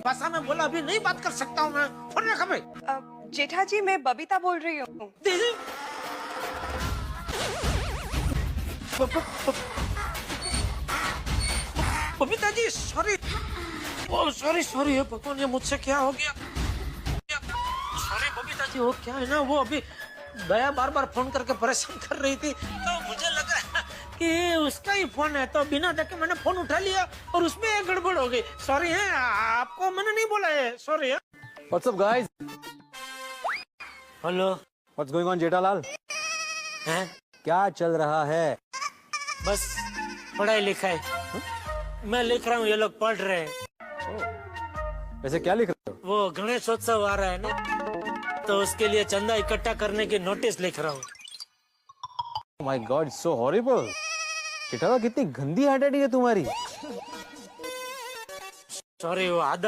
भाषा में बोला, अभी नहीं बात कर सकता हूँ मैं। फोन रखा भाई। जेठा जी, मैं बबीता बोल रही हूँ। बबीता जी, सॉरी। ओ सॉरी सॉरी, ये भगवान, ये मुझसे क्या हो गया? सॉरी बबीता जी, वो क्या है ना, वो अभी दया बार बार फोन करके परेशान कर रही थी, तो मुझे लग रहा है कि उसका ही फोन है, तो बिना देखे मैंने फोन उठा लिया और उसमें एक गड़बड़ हो गई। सॉरी है, आपको मैंने नहीं बोला है, सॉरी है। What's up, guys? Hello. What's going on, Jethalal? हैं? क्या चल रहा है? बस पढ़ाई लिखाई। मैं लिख रहा हूँ, ये लोग पढ़ रहे हैं। वैसे क्या लिख रहे हो? वो गणेशोत्सव आ रहा है ना, तो उसके लिए चंदा इकट्ठा करने की नोटिस लिख रहा हूँ। Oh my God, it's so horrible. Jethalal, कितनी गंदी हैंडराइटिंग है तुम्हारी। सॉरी, वो आदत